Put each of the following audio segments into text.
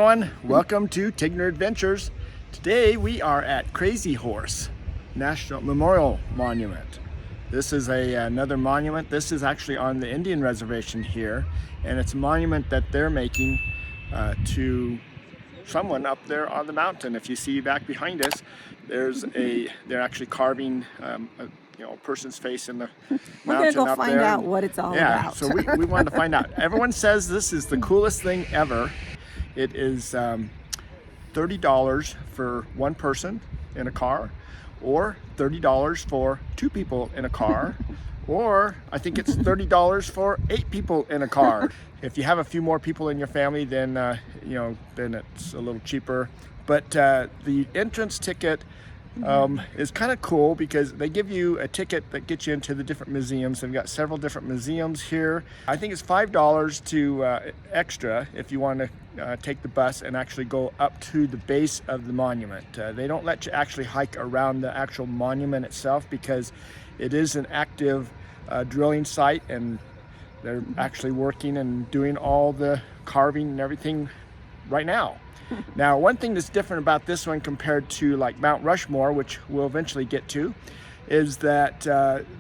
everyone, welcome to Tigner Adventures. Today we are at Crazy Horse National Memorial Monument. This is another monument. This is actually on the Indian reservation here, and it's a monument that they're making to someone up there on the mountain. If you see back behind us, they're actually carving a person's face in the mountain. We're gonna go up find there. out what it's all about. So we wanted to find out. Everyone says this is the coolest thing ever. It is $30 for one person in a car, or $30 for two people in a car, or I think it's $30 for 8 people in a car. If you have a few more people in your family, then then it's a little cheaper. But the entrance ticket is kind of cool because they give you a ticket that gets you into the different museums. They've got several different museums here. I think it's $5 to extra if you want to take the bus and actually go up to the base of the monument. They don't let you actually hike around the actual monument itself because it is an active drilling site, and they're actually working and doing all the carving and everything right now. Now, one thing that's different about this one compared to like Mount Rushmore, which we'll eventually get to, is that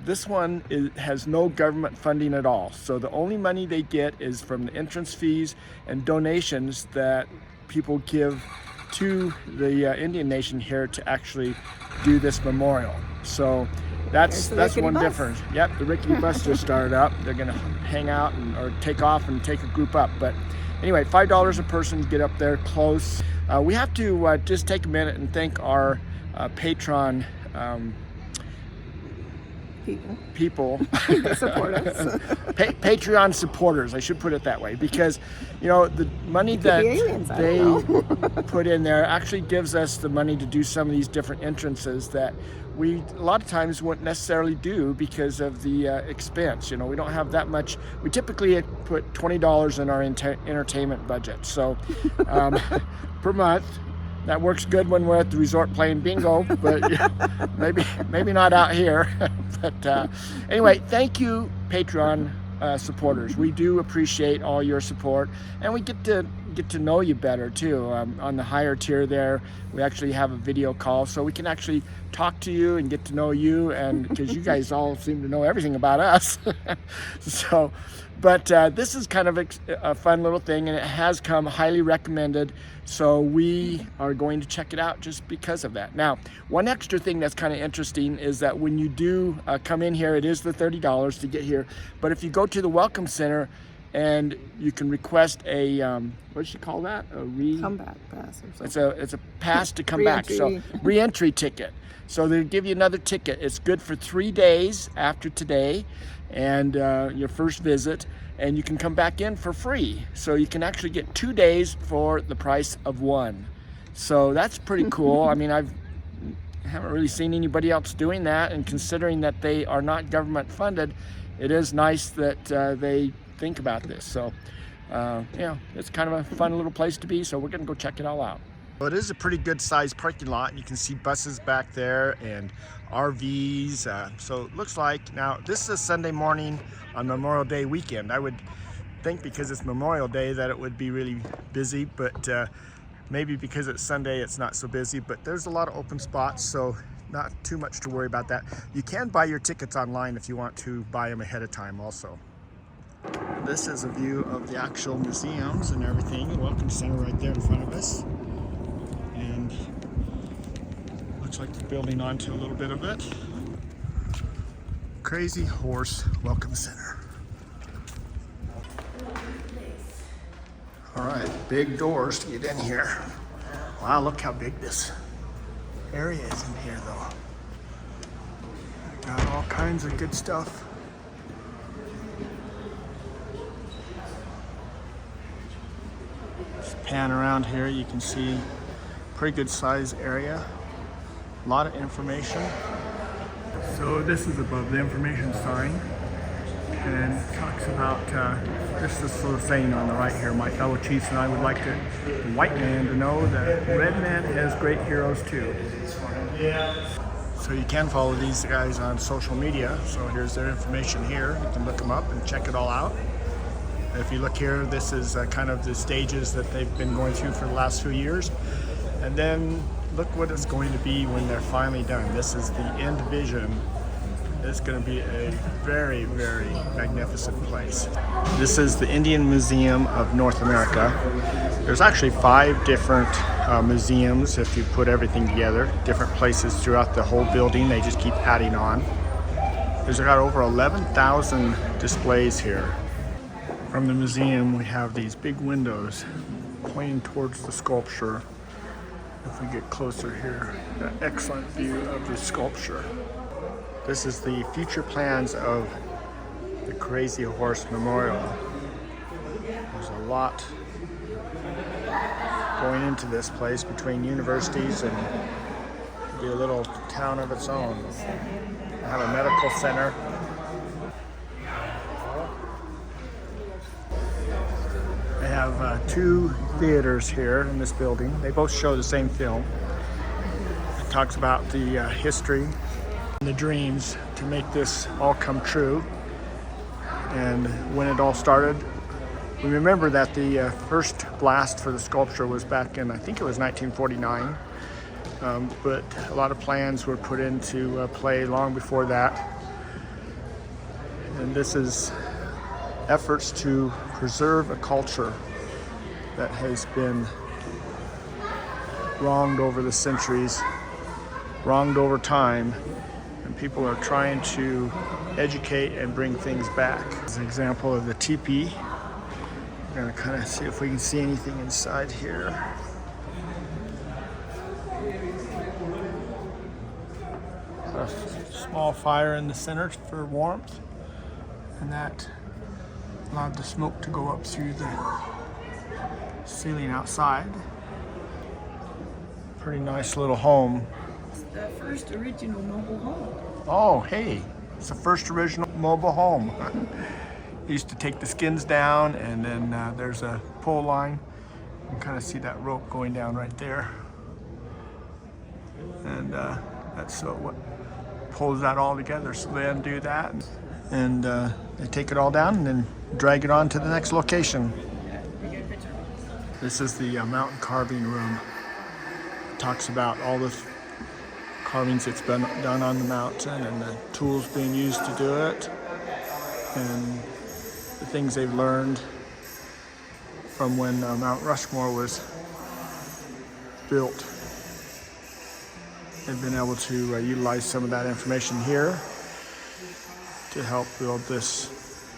this one has no government funding at all. So the only money they get is from the entrance fees and donations that people give to the Indian nation here to actually do this memorial. So that's one difference. Yep, the rickety bus just started up. They're gonna hang out or take off and take a group up. But anyway, $5 a person to get up there close. We have to just take a minute and thank our Patreon people Support us. Patreon supporters, I should put it that way, because the money that they put in there actually gives us the money to do some of these different entrances that we a lot of times wouldn't necessarily do because of the expense. We don't have that much. We typically put $20 in our entertainment budget, so per month. That works good when we're at the resort playing bingo, but maybe not out here. But anyway, thank you, Patreon supporters. We do appreciate all your support, and we get to know you better too. On the higher tier there, we actually have a video call, so we can actually talk to you and get to know you, and because you guys all seem to know everything about us. But this is kind of a fun little thing, and it has come highly recommended, so we are going to check it out just because of that. Now, one extra thing that's kind of interesting is that when you do come in here, it is the $30 to get here, but if you go to the Welcome Center and you can request a, what should you call that? A comeback pass or something. It's a pass to come back, so re-entry ticket. So they'll give you another ticket. It's good for 3 days after today and your first visit, and you can come back in for free. So you can actually get 2 days for the price of one. So that's pretty cool. I mean, I haven't really seen anybody else doing that, and considering that they are not government funded, it is nice that they think about this. So it's kind of a fun little place to be, so we're gonna go check it all out. Well, it is a pretty good sized parking lot. You can see buses back there and RVs. So it looks like, now this is a Sunday morning on Memorial Day weekend. I would think because it's Memorial Day that it would be really busy, but maybe because it's Sunday it's not so busy, but there's a lot of open spots, so not too much to worry about that. You can buy your tickets online if you want to buy them ahead of time also. This is a view of the actual museums and everything. The Welcome Center right there in front of us. And looks like they're building onto a little bit of it. Crazy Horse Welcome Center. All right, big doors to get in here. Wow, look how big this area is in here though. Got all kinds of good stuff. Just pan around here, you can see pretty good size area. A lot of information. So this is above the information sign, and it talks about this sort of saying on the right here: my fellow chiefs and I would like the white man to know that red man has great heroes too. So you can follow these guys on social media. So here's their information here. You can look them up and check it all out. If you look here, this is kind of the stages that they've been going through for the last few years. And then look what it's going to be when they're finally done. This is the end vision. It's going to be a very, very magnificent place. This is the Indian Museum of North America. There's actually 5 different museums if you put everything together, different places throughout the whole building. They just keep adding on. There's got over 11,000 displays here. From the museum, we have these big windows pointing towards the sculpture. If we get closer here, an excellent view of the sculpture. This is the future plans of the Crazy Horse Memorial. There's a lot going into this place between universities, and it'll be a little town of its own. They have a medical center. They have 2 theaters here in this building. They both show the same film. It talks about the history and the dreams to make this all come true. And when it all started, we remember that the first blast for the sculpture was back in, I think it was 1949. But a lot of plans were put into play long before that. And this is efforts to preserve a culture that has been wronged over the centuries, wronged over time, and people are trying to educate and bring things back. This is an example of the teepee. We're gonna kind of see if we can see anything inside here. A small fire in the center for warmth, and that allowed the smoke to go up through the ceiling outside. Pretty nice little home. It's the first original mobile home. Oh, hey, it's the first original mobile home. Used to take the skins down, and then there's a pole line. You can kind of see that rope going down right there. And that's what pulls that all together. So they undo that, and they take it all down and then drag it on to the next location. This is the mountain carving room. It talks about all the carvings that's been done on the mountain and the tools being used to do it, and the things they've learned from when Mount Rushmore was built. They've been able to utilize some of that information here to help build this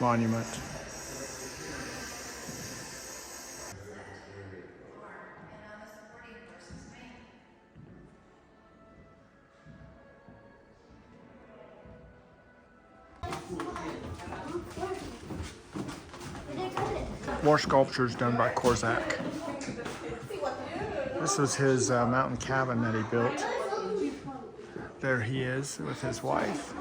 monument. More sculptures done by Korzak. This was his mountain cabin that he built. There he is with his wife.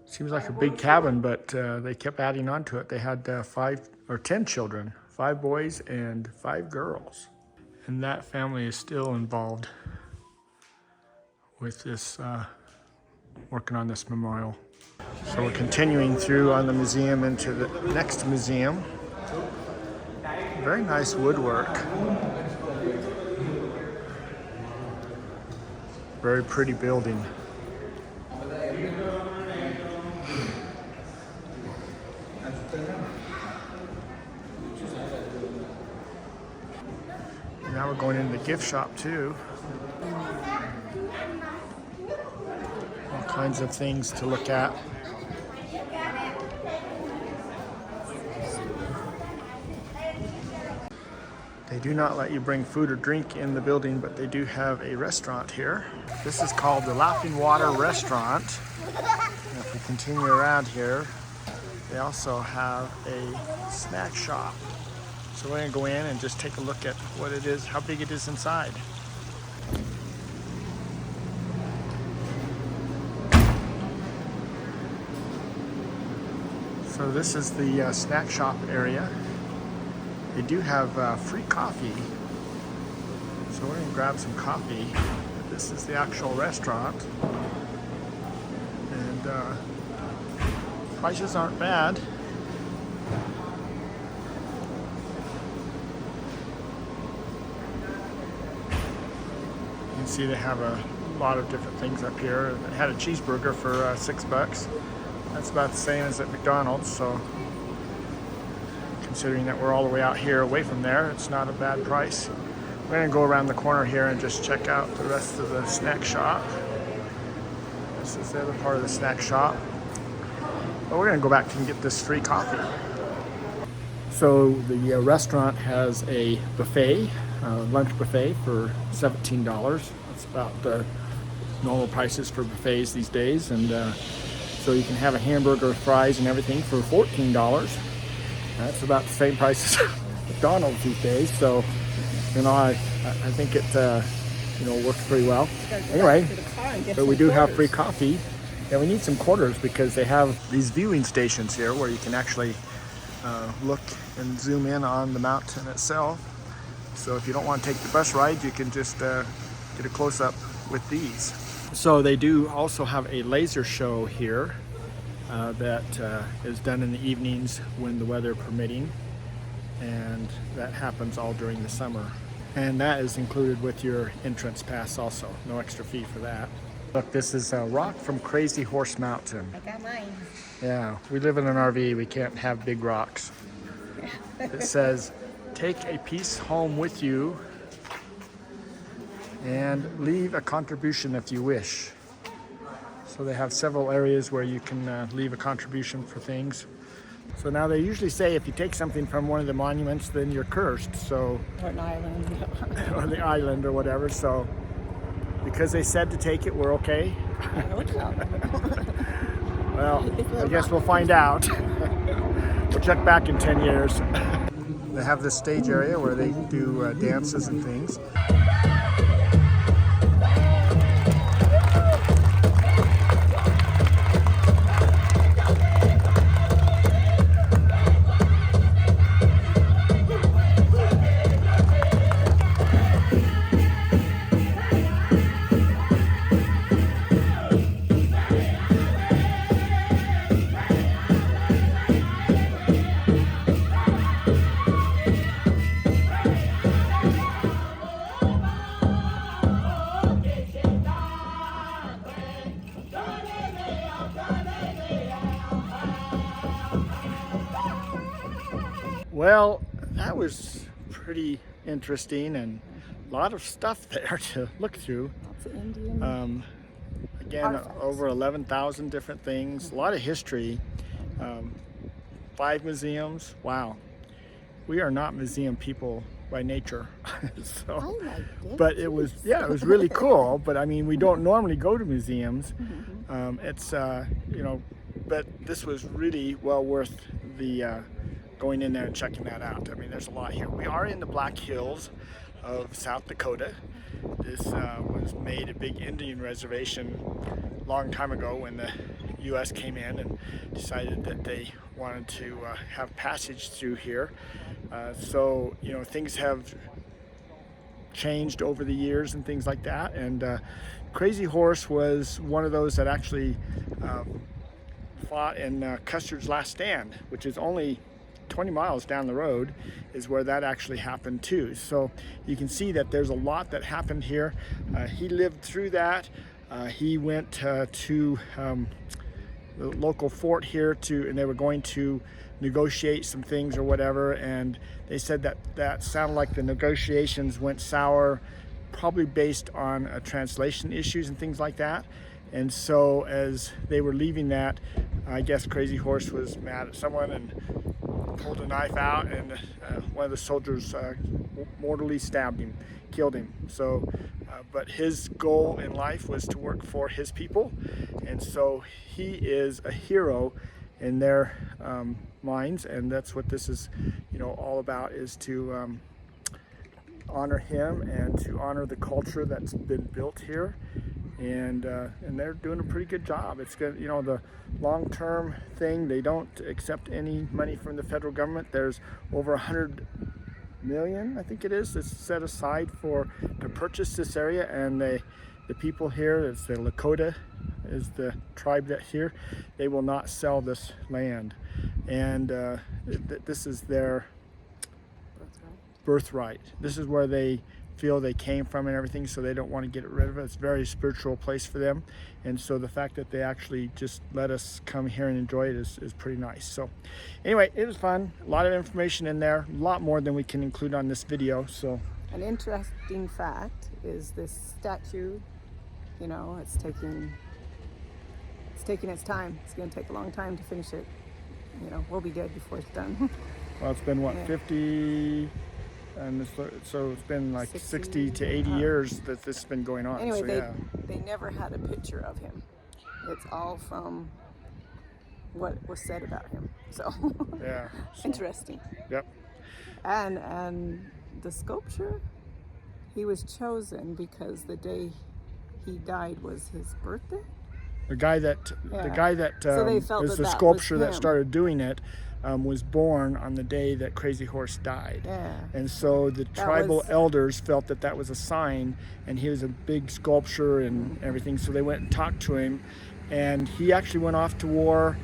Seems like a big cabin, but they kept adding on to it. They had 5 or 10 children, 5 boys and 5 girls. And that family is still involved with this, working on this memorial. So we're continuing through on the museum into the next museum. Very nice woodwork. Very pretty building. And now we're going into the gift shop too. All kinds of things to look at. They do not let you bring food or drink in the building, but they do have a restaurant here. This is called the Laughing Water Restaurant. And if we continue around here, they also have a snack shop. So we're gonna go in and just take a look at what it is, how big it is inside. So this is the snack shop area. They do have free coffee, so we're gonna grab some coffee. This is the actual restaurant, and prices aren't bad. You can see they have a lot of different things up here. I had a cheeseburger for $6. That's about the same as at McDonald's, so considering that we're all the way out here away from there, it's not a bad price. We're going to go around the corner here and just check out the rest of the snack shop. This is the other part of the snack shop. But we're going to go back and get this free coffee. So the restaurant has a buffet, lunch buffet for $17. That's about the normal prices for buffets these days. And so you can have a hamburger, fries, and everything for $14. That's about the same price as McDonald's these days. So, you know, I think it, you know, works pretty well. Anyway, so we do have free coffee, and we need some quarters because they have these viewing stations here where you can actually look and zoom in on the mountain itself. So if you don't want to take the bus ride, you can just get a close-up with these. So they do also have a laser show here that is done in the evenings when the weather permitting, and that happens all during the summer. And that is included with your entrance pass also. No extra fee for that. Look, this is a rock from Crazy Horse Mountain. I got mine. Yeah, we live in an RV. We can't have big rocks. It says, take a piece home with you and leave a contribution if you wish. So they have several areas where you can leave a contribution for things. So now they usually say if you take something from one of the monuments, then you're cursed. So Or an island. or the island or whatever. So because they said to take it, we're okay. I hope so. Well, I guess we'll find out. We'll check back in 10 years. They have this stage area where they do dances and things. Well, that was pretty interesting and a lot of stuff there to look through. Lots of Indian. Again, Artifacts. over 11,000 different things, a lot of history, 5 museums. Wow, we are not museum people by nature. So, I liked it. but it was, yeah, it was really cool. But I mean, we don't normally go to museums. It's, you know, but this was really well worth the going in there and checking that out. I mean, there's a lot here. We are in the Black Hills of South Dakota. This was made a big Indian reservation a long time ago when the U.S. came in and decided that they wanted to have passage through here. So, you know, things have changed over the years and things like that. And Crazy Horse was one of those that actually fought in Custer's Last Stand, which is only 20 miles down the road, is where that actually happened too. So you can see that there's a lot that happened here. He lived through that. He went to the local fort here and they were going to negotiate some things or whatever, and they said that sounded like the negotiations went sour, probably based on translation issues and things like that. And so as they were leaving that, I guess Crazy Horse was mad at someone and pulled a knife out, and one of the soldiers mortally stabbed him, killed him. So, but his goal in life was to work for his people, and so he is a hero in their minds, and that's what this is, you know, all about, is to honor him and to honor the culture that's been built here. And they're doing a pretty good job. It's good, you know, the long-term thing, they don't accept any money from the federal government. There's over 100 million, I think it is, that's set aside to purchase this area, and the people here, it's the Lakota, is the tribe that here, they will not sell this land, and this is their birthright. This is where they feel they came from and everything, so they don't want to get rid of it. It's a very spiritual place for them, and so the fact that they actually just let us come here and enjoy it is pretty nice. So anyway, it was fun, a lot of information in there, a lot more than we can include on this video. So An interesting fact is this statue, you know, it's taking its time. It's going to take a long time to finish it. You know, we'll be dead before it's done. well, it's been what, Yeah. 50, and so it's been like 60 to 80 years that this has been going on. Anyway, So, they never had a picture of him. It's all from what was said about him. So yeah. So, interesting. yep. And the sculpture, he was chosen because the day he died was his birthday. The guy that So they felt is that the that sculpture was that him. started doing it was born on the day that Crazy Horse died. Yeah. And so the tribal was- elders felt that that was a sign, and he was a big sculpture and everything. So they went and talked to him, and he actually went off to war.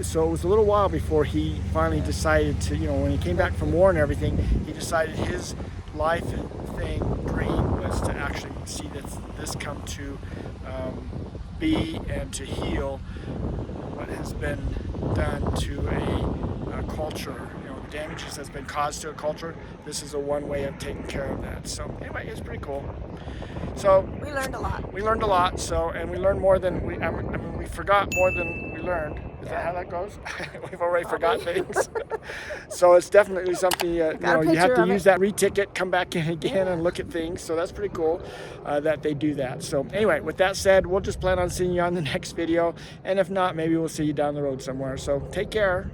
So it was a little while before he finally decided to, you know, when he came back from war and everything, he decided his life dream was to actually see this come to be and to heal what has been done to a culture. You know, the damages that's been caused to a culture. This is one way of taking care of that. So anyway, it's pretty cool. So We learned a lot. we learned a lot. So, and we learned more than I mean, we forgot more than we learned. Is that how that goes? We've already forgot things. So it's definitely something, you know, you have picture to of use it. that re-ticket, come back in again and look at things. So that's pretty cool that they do that. So anyway, with that said, we'll just plan on seeing you on the next video. And if not, maybe we'll see you down the road somewhere. So take care.